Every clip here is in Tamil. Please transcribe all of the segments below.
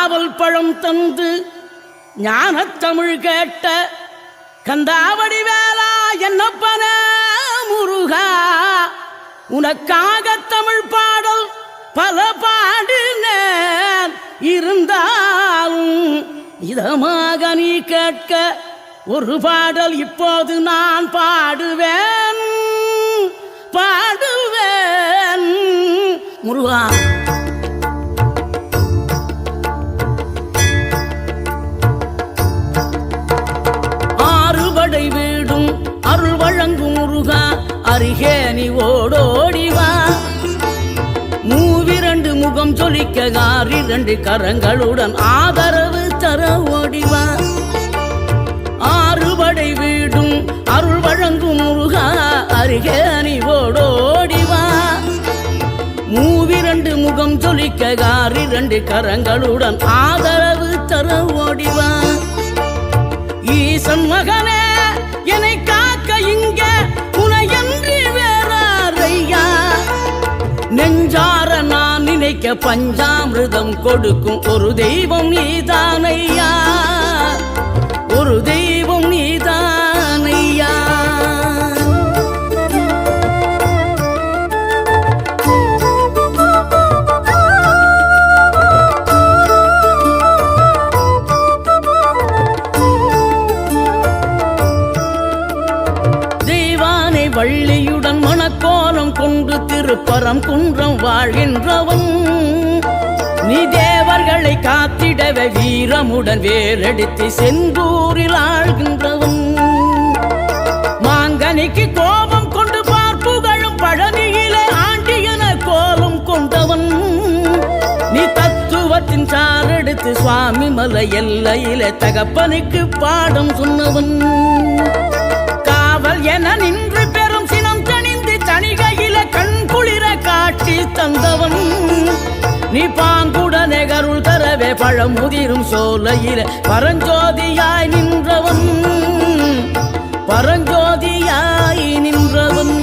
நாவல் பழம் தந்து ஞானத்தமிழ் கேட்ட கந்தாவடி வேளா என்னப்பன முருகா, உனக்காக தமிழ் பாடல் பல பாடினேன், இருந்தாலும் இதமாக நீ கேட்க ஒரு பாடல் இப்போது நான் பாடுவேன் பாடுவேன் முருகா. ஆறுபடை வீடும் அருள் வழங்கும் முருகா, அருகே நீ ஓடோடிவா. மூவிரண்டு முகம் சொலிக்க ஆறிரண்டு கரங்களுடன் ஆதரவு தர ஓடிவா. ஆறுபடை வீடும் அருள் வழங்கும் முருகா, அருகே நீ ஓடோடிவா. மூவிரண்டு முகம் சொலிக்க ஆறிரண்டு கரங்களுடன் ஆதரவு தர ஓடிவா. ஈசன் மகனே என்னை காக்க இங்க உனையன்றி வேறாரையா, நெஞ்சார நான் நினைக்க பஞ்சாமிர்தம் கொடுக்கும் ஒரு தெய்வம் நீதானையா, ஒரு தெய்வம் நீதானையா. வள்ளியுடன் மணக்கோலம் கொண்டு திருப்பரம் குன்றம் வாழ்கின்றவன், நீ தேவர்களை காத்திடவே வீரமுடன் வேலெடுத்து செந்தூரில் ஆழ்கின்றவன். மாங்கனிக்கு கோபம் கொண்டு பார்ப்புகழும் பழனியிலே ஆண்டியன கோலம் கொண்டவன், நீ தத்துவத்தின் சாரெடுத்து சுவாமி மலை எல்லையிலே தகப்பனுக்கு பாடம் சொன்னவன். காவல் என நின்று பெரும் சினம் தணிந்து தணிகையில கண் குளிர காட்சி தந்தவன், நீ பாங்குடனே கருள் தரவே பழமுதிரும் சோலையில பரஞ்சோதியாய் நின்றவன், பரஞ்சோதியாய் நின்றவன்.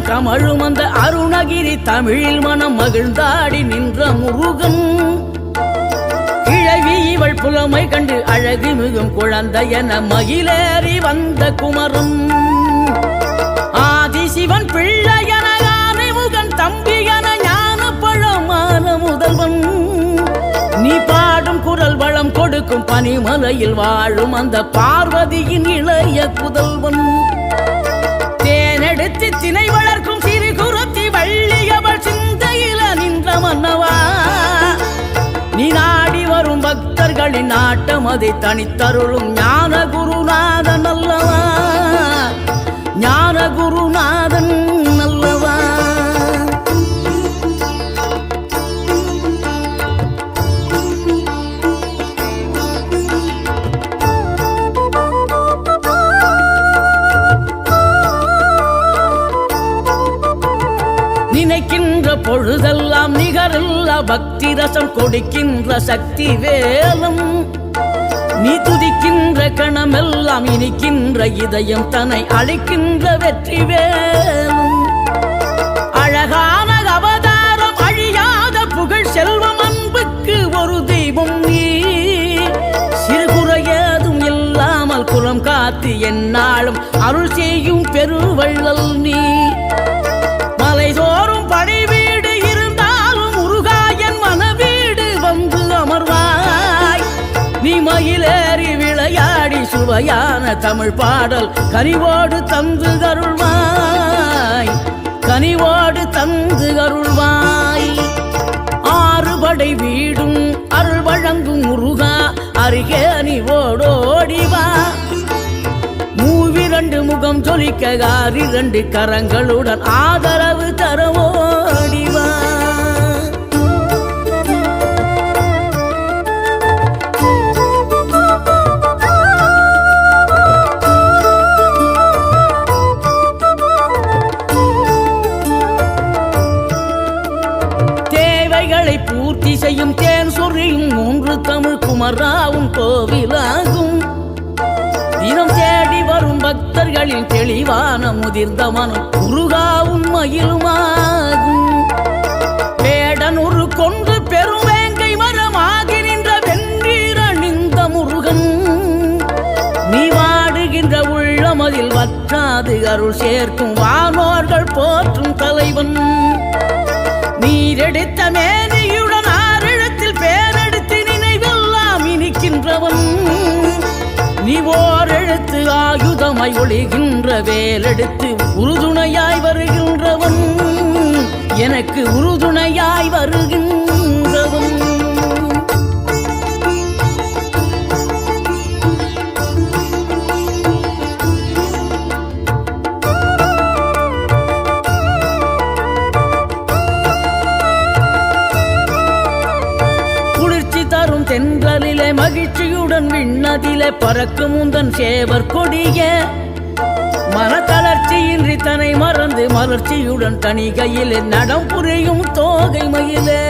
கமழும் அந்த அருணகிரி தமிழில் மனம் மகிழ்ந்தாடி நின்ற முருகன், கிழவி இவள் புலமை கண்டு அழகு மிகும் குழந்தை என மகிழேறி வந்த குமரன். ஆதிசிவன் பிள்ளை என ஆனைமுகன் தம்பி என ஞான பழமான முதல்வன், நீ பாடும் குரல் வளம் கொடுக்கும் பனிமலையில் வாழும் அந்த பார்வதியின் இளைய புதல்வன். தேனெடுத்து திணை வளர்க்கும் சிறு குருத்தி வள்ளியவள் சிந்தையில நின்ற மன்னவா, நீ நாடி வரும் பக்தர்களின் நாட்டம் அதை தனித்தருளும் ஞான குருநாதன் அல்லவா, ஞான குருநாதன் அல்லவா. நினைக்கின்ற பொழுதெல்லாம் நிகரில்லா பக்தி ரசம் கொடுக்கின்ற சக்தி வேலம், நீ துதிக்கின்ற கணமெல்லாம் இனிக்கின்ற இதயம் தன்னை அழைக்கின்ற வெற்றி வேலும். அழகான அவதாரம் அழியாத புகழ் செல்வம் அன்புக்கு ஒரு தெய்வம் நீ, சிறுகுறையதும் இல்லாமல் குலம் காத்து எந்நாளும் அருள் செய்யும் பெருவள்ளல் நீ. மலைதோறும் படை வீடு இருந்தாலும் முருகாயன் மனவீடு வந்து அமர்வாய், நீ மயிலேறி விளையாடி சுவையான தமிழ் பாடல் கனிவோடு தந்து கருள்வாய், கனிவோடு தந்து கருள்வாய். ஆறுபடை வீடும் அருள் வழங்கும் முருகா, அருகே நீ ஓடோடிவா. மூவிரண்டு முகம் சொலிக்க ஆறிரண்டு கரங்களுடன் ஆதரவு தர ஓடிவா. தேவைகளை பூர்த்தி செய்யும் தேன் சொறியும் 3 தமிழ் குமராவும் கோவிலாகும். தினம் தேடி வரும் பக்தர்களின் தெளிவான முதிர்ந்த மனம் முருகாவும் மயிலுமாகும். வேடனூறு கொண்டு பெருவேங்கை மரமாகி நின்ற வென்றீர் அணிந்த முருகன், நீ வாடுகின்ற உள்ளமதில் வற்றாது அருள் சேர்க்கும் வானோர்கள் போற்றும் தலைவன். நீரெடுத்த மேனியுடன் 6 எழுத்தில் பேரெடுத்து நினைவெல்லாம் இனிக்கின்றவன், நீ ஓர் எழுத்து ஆயுதமாய் ஒளிகின்ற வேலெடுத்து உறுதுணையாய் வருகின்றவன், எனக்கு உறுதுணையாய் வருகின்றவன். தென்றலிலே மகிழ்ச்சியுடன் விண்ணதிலே பறக்கும் முந்தன் சேவர் கொடிய, மனத்தளர்ச்சியின்றி தன்னை மறந்து மலர்ச்சியுடன் தனிகையிலே நடம் புரியும் தோகை மயிலே.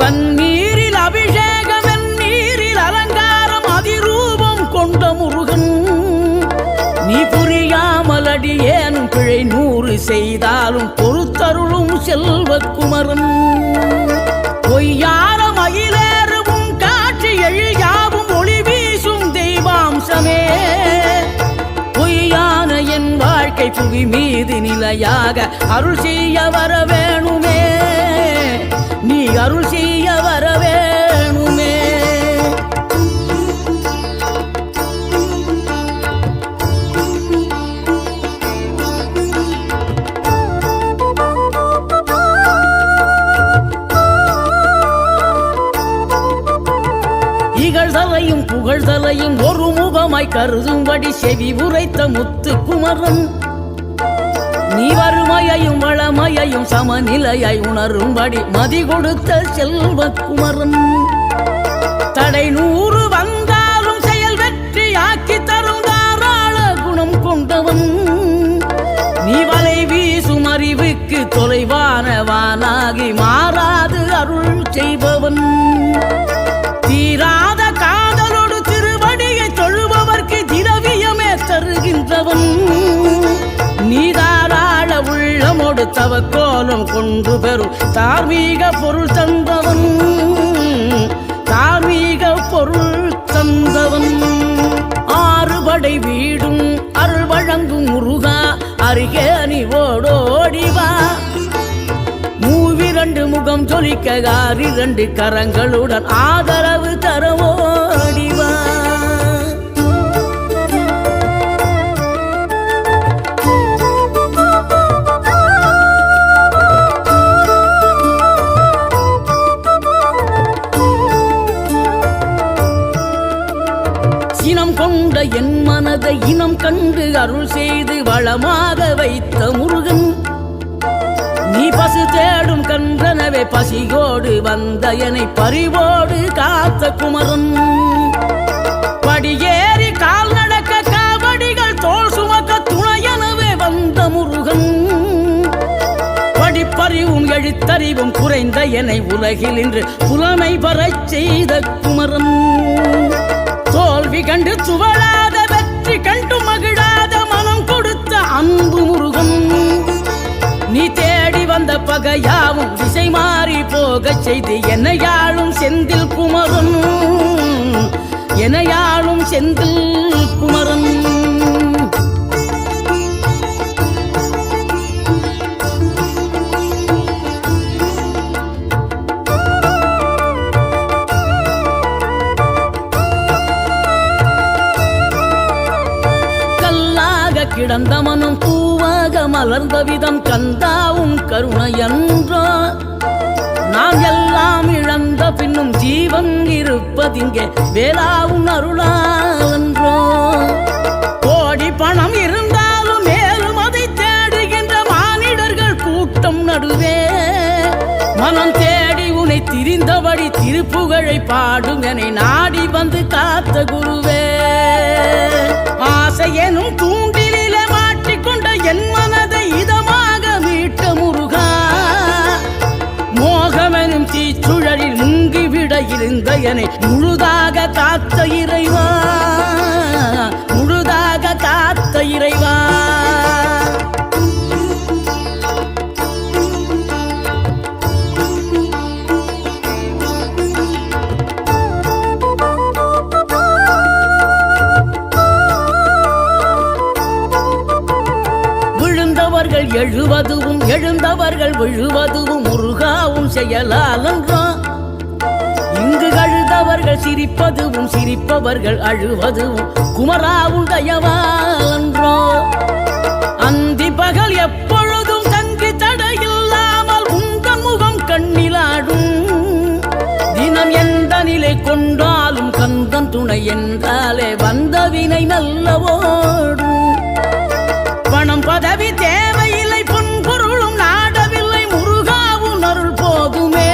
பன்னீரில் அபிஷேகம் நீரில் அலங்காரம் அதிரூபம் கொண்ட முருகன், நீ புரியாமல் அடியேனும் பிழை 100 செய்தாலும் பொறுத்தருளும் செல்வக்குமரன். பொய்யார மயிலேறும் காட்சி எழியாவும் ஒளி வீசும் தெய்வாம்சமே, பொய்யான என் வாழ்க்கை புவி மீது நிலையாக அருள் செய்ய வர வேணுமே, நீ அருள் செய்ய வர வேணுமே. இகழ்தலையும் புகழ்தலையும் ஒரு முகமாய் கருதும்படி செவி உரைத்த முத்து குமரன், நீ வறுமையையும் வளமையையும் சமநிலையாய் உணரும்படி மதி கொடுத்த செல்வக்குமரன். தடை 100 வந்தாலும் செயல் வெற்றியாக்கி தரும் தாராள குணம் கொண்டவன், நீ வலை வீசும் அறிவுக்கு தொலைவானவானாகி மாறாது அருள் செய்பவன். தீராத காதலோடு திருவடியை தொழுபவர்க்கு திரவியமே தருகின்றவன், நீதாராள உள்ளமோடு தவக்கோலம் கொண்டு பெறும் தார்மீக பொருள் தந்தவன், தார்மீக பொருள் தந்தவன். 6 படை வீடும் அருள் வழங்கும் முருகா, அருகே நீ ஓடோடிவா. 2 முகம் ஜொலிக்க 2 கரங்களுடன் ஆதரவு தரவோடிவா. சினம் கொண்ட என் மனதை இனம் கண்டு அருள் செய்து வளமாக வைத்த முருகன், நீ பசு தேடும் கன்றனவே பசியோடு வந்த என்னை பறிவோடு காத்த குமரன். படியேறி கால் நடக்க காவடிகள் தோல் சுமக்க துணையனவே வந்த முருகன், படிப்பறிவும் எழுத்தறிவும் குறைந்த என்னை உலகில் இன்று புலமை பெறச் செய்த குமரன். தோல்வி கண்டு துவளாத வெற்றி கண்டு மகிழாத மனம் கொடுத்த அன்பு முருகன், நீ தேடி வந்த பகையாவும் திசை மாறி போகச் செய்து என்னையாளும் செந்தில் குமரன், என்னையாளும் செந்தில் குமரன். கிடந்த மனம் பூவாக மலர்ந்த விதம் கந்தாவும் கருணையன்றோ, நாம் எல்லாம் இழந்த பின்னும் ஜீவன் இருப்பதிங்கே வேளாவும் அருளாலன்றோ. கோடி பணம் இருந்தாலும் மேலும் அதை தேடுகின்ற மானிடர்கள் கூட்டம் நடுவே, மனம் தேடி உனை திரிந்தபடி திருப்புகழை பாடும் என்னை நாடி வந்து காத்த குருவே. ஆசை எனும் தூண்டிலே மாட்டிக்கொண்ட என் மனதை இதமாக மீட்ட முருகா, மோகமெனும் தீச்சுழலில் முங்க இருந்த என்னை முழுதாக காத்த இறைவா, முழுதாக காத்த இறைவா. விழுந்தவர்கள் எழுவதுவும் எழுந்தவர்கள் விழுவதுவும் முருகாவும் செயலாலன்றோ. இங்கு அழுதவர்கள் சிரிப்பதுவும் சிரிப்பவர்கள் அழுவதுவும் குமராவும் தயவாலன்றோ. அந்தி பகல் எப்பொழுதும் தங்கி தடையில்லாமல் உந்தன் முகம் கண்ணிலாடும். தினம் எந்த நிலை கொண்டாலும் கந்தன் துணை என்றாலே வந்த வினை நல்லவோடும். பணம் பதவி தேவையில்லை, பொன்பொருளும் நாடவில்லை, முருகாவும் அருள் போதுமே.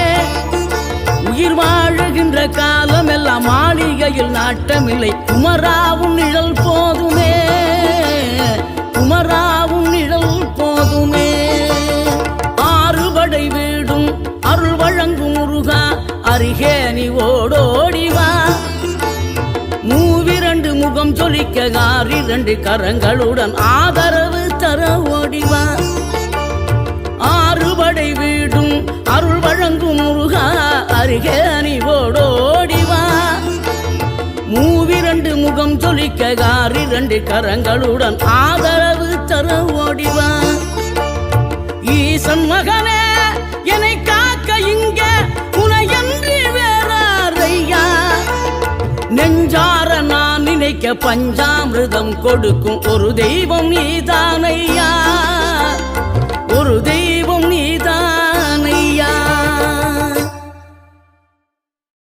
உயிர் வாழுகின்ற காலம் எல்லாம் மாளிகையில் நாட்டமில்லை, குமராவும் நிழல் போதுமே, குமராவும் நிழல் போதுமே. ஆறுபடை வீடும் அருள் வழங்கும் முருகா, அருகே நீ ஓடோடிவா. மூவிரண்டு முகம் சொலிக்க ஆறிரண்டு கரங்களுடன் ஆதரவு தர ஓடிவா. ஆறுபடை வீடும் அருள் வழங்கும் முருகா, அருகே நீ ஓடோடிவா. மூவிரண்டு முகம் சொலிக்க ஆறிரண்டு கரங்களுடன் ஆதரவு தர ஓடிவா. ஈசன் மகனே என்னை காக்க இங்க உனையன்றி வேறாரையா. நெஞ்சார நான் நினைக்க பஞ்சாமிர்தம் கொடுக்கும் ஒரு தெய்வம் நீதானையா, ஒரு தெய்வம்